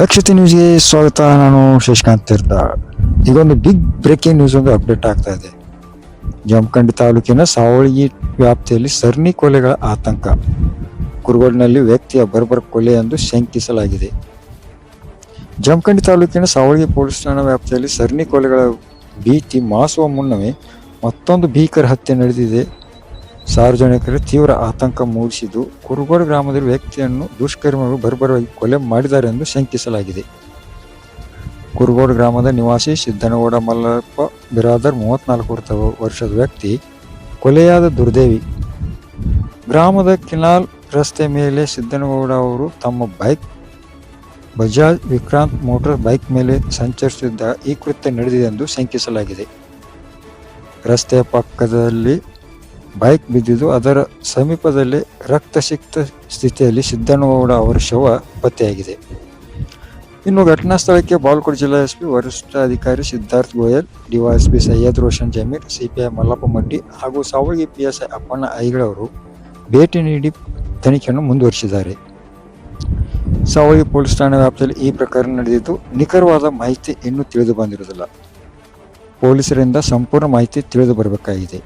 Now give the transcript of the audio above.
ದಕ್ಷತೆ ನ್ಯೂಸ್ಗೆ ಸ್ವಾಗತ. ನಾನು ಶಶಿಕಾಂತ್ ತೀರ್ಥಾಳ್. ಈಗೊಂದು ಬಿಗ್ ಬ್ರೇಕಿಂಗ್ ನ್ಯೂಸ್ ಒಂದು ಅಪ್ಡೇಟ್ ಆಗ್ತಾ ಇದೆ. ಜಮಖಂಡಿ ತಾಲೂಕಿನ ಸಾವಳಗಿ ವ್ಯಾಪ್ತಿಯಲ್ಲಿ ಸರಣಿ ಕೊಲೆಗಳ ಆತಂಕ. ಕುರುಗೋಡಿನಲ್ಲಿ ವ್ಯಕ್ತಿಯ ಬರ್ಬರ ಕೊಲೆ ಎಂದು ಶಂಕಿಸಲಾಗಿದೆ. ಜಮಖಂಡಿ ತಾಲೂಕಿನ ಸಾವಳಗಿ ಪೊಲೀಸ್ ಠಾಣಾ ವ್ಯಾಪ್ತಿಯಲ್ಲಿ ಸರಣಿ ಕೊಲೆಗಳ ಭೀತಿ ಮಾಸುವ ಮುನ್ನವೇ ಮತ್ತೊಂದು ಭೀಕರ ಹತ್ಯೆ ನಡೆದಿದೆ. ಸಾರ್ವಜನಿಕರಿಗೆ ತೀವ್ರ ಆತಂಕ ಮೂಡಿಸಿದ್ದು, ಕುರುಗೋಡು ಗ್ರಾಮದಲ್ಲಿ ವ್ಯಕ್ತಿಯನ್ನು ದುಷ್ಕರ್ಮಿಗಳು ಬರ್ಬರವಾಗಿ ಕೊಲೆ ಮಾಡಿದ್ದಾರೆ ಎಂದು ಶಂಕಿಸಲಾಗಿದೆ. ಕುರುಗೋಡು ಗ್ರಾಮದ ನಿವಾಸಿ ಸಿದ್ದನಗೌಡ ಮಲ್ಲಪ್ಪ ಬಿರಾದರ್ 34 ವರ್ಷದ ವ್ಯಕ್ತಿ ಕೊಲೆಯಾದ ದುರ್ದೇವಿ. ಗ್ರಾಮದ ಕಿನಾಲ್ ರಸ್ತೆ ಮೇಲೆ ಸಿದ್ದನಗೌಡ ಅವರು ತಮ್ಮ bike Bajaj Vikrant motor bike ಮೇಲೆ ಸಂಚರಿಸುತ್ತಿದ್ದಾಗ ಈ ಕೃತ್ಯ ನಡೆದಿದೆ ಎಂದು ಶಂಕಿಸಲಾಗಿದೆ. ರಸ್ತೆಯ ಪಕ್ಕದಲ್ಲಿ ಬೈಕ್ ಬಿದ್ದಿದ್ದು, ಅದರ ಸಮೀಪದಲ್ಲೇ ರಕ್ತಸಿಕ್ತ ಸ್ಥಿತಿಯಲ್ಲಿ ಸಿದ್ದನಗೌಡ ಅವರ ಶವ ಪತ್ತೆಯಾಗಿದೆ. ಇನ್ನು ಘಟನಾ ಸ್ಥಳಕ್ಕೆ ಬಾಗಲಕೋಟೆ ಜಿಲ್ಲಾ ಎಸ್ಪಿ ವರಿಷ್ಠ ಅಧಿಕಾರಿ ಸಿದ್ಧಾರ್ಥ ಗೋಯಲ್, ಡಿವೈಎಸ್ಪಿ ಸೈಯದ್ ರೋಷನ್ ಜಮೀರ್, ಸಿಪಿಐ ಮಲ್ಲಪ್ಪ ಮಡ್ಡಿ ಹಾಗೂ ಸಾವಳಗಿ ಪಿಎಸ್ಐ ಅಪ್ಪಣ್ಣ ಐಗಳವರು ಭೇಟಿ ನೀಡಿ ತನಿಖೆಯನ್ನು ಮುಂದುವರಿಸಿದ್ದಾರೆ. ಸಾವಳಗಿ ಪೊಲೀಸ್ ಠಾಣಾ ವ್ಯಾಪ್ತಿಯಲ್ಲಿ ಈ ಪ್ರಕರಣ ನಡೆದಿದ್ದು, ನಿಖರವಾದ ಮಾಹಿತಿ ಇನ್ನೂ ತಿಳಿದು ಬಂದಿರುವುದಿಲ್ಲ. ಪೊಲೀಸರಿಂದ ಸಂಪೂರ್ಣ ಮಾಹಿತಿ ತಿಳಿದು ಬರಬೇಕಾಗಿದೆ.